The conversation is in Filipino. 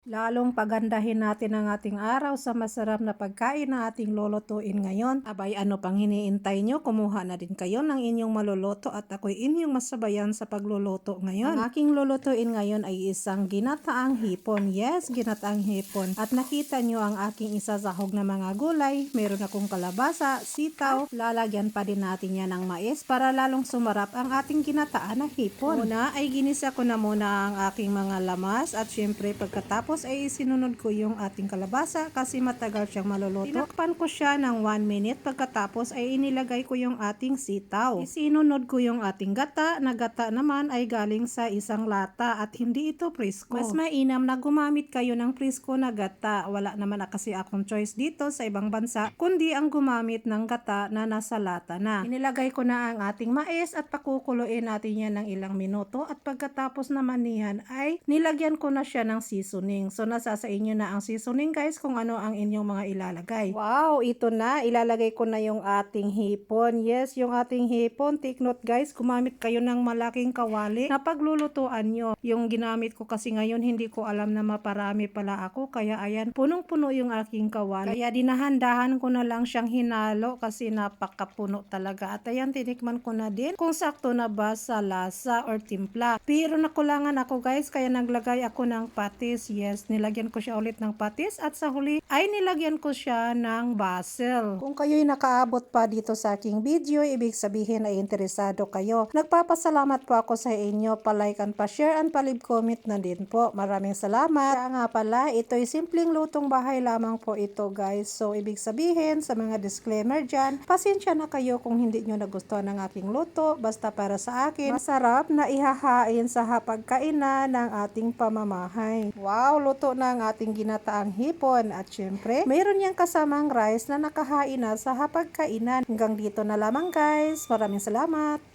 Lalong pagandahin natin ang ating araw sa masarap na pagkain na ating lulutuin ngayon. Abay, ano pang hiniintay nyo? Kumuha na din kayo ng inyong maluluto at ako'y inyong masabayan sa pagluluto ngayon. Ang aking lulutuin ngayon ay isang ginataang hipon. Yes, ginataang hipon. At nakita nyo ang aking isasahog na mga gulay. Meron akong kalabasa, sitaw. Lalagyan pa din natin yan ng mais para lalong sumarap ang ating ginataan na hipon. Una ay ginisa ko na muna ang aking mga lamas at syempre pagkatapos ay sinunod ko yung ating kalabasa kasi matagal siyang maluluto. Tinakpan ko siya ng 1 minute pagkatapos ay inilagay ko yung ating sitaw. Isinunod ko yung ating gata na gata naman ay galing sa isang lata at hindi ito presko. Mas mainam na gumamit kayo ng presko na gata. Wala naman na kasi akong choice dito sa ibang bansa kundi ang gumamit ng gata na nasa lata na. Inilagay ko na ang ating mais at pakukuluin natin yan ng ilang minuto at pagkatapos naman niyan ay nilagyan ko na siya ng seasoning. So nasa sa inyo na ang seasoning guys kung ano ang inyong mga ilalagay. Wow, ito na. Ilalagay ko na yung ating hipon. Yes, yung ating hipon. Take note guys, gumamit kayo ng malaking kawali na paglulutuan nyo. Yung ginamit ko kasi ngayon hindi ko alam na maparami pala ako. Kaya ayan, punong-puno yung aking kawali. Kaya dinahandahan ko na lang siyang hinalo kasi napakapuno talaga. At ayan, tinikman ko na din kung sakto na ba sa lasa or timpla. Pero nakulangan ako guys, kaya naglagay ako ng patis. Yes, nilagyan ko siya ulit ng patis at sa huli ay nilagyan ko siya ng basil. Kung kayo'y nakaabot pa dito sa aking video, ibig sabihin ay interesado kayo. Nagpapasalamat po ako sa inyo. Pa-like and pa-share and pa-leave comment na din po. Maraming salamat. Kaya nga pala, ito'y simpleng lutong bahay lamang po ito guys. So, ibig sabihin sa mga disclaimer dyan, pasensya na kayo kung hindi nyo nagustuhan ng aking luto. Basta para sa akin, masarap na ihahain sa hapagkainan ng ating pamamahay. Wow, luto na ang ating ginataang hipon at syempre, mayroon niyang kasamang rice na nakahain na sa hapagkainan. Hanggang dito na lamang guys. Maraming salamat.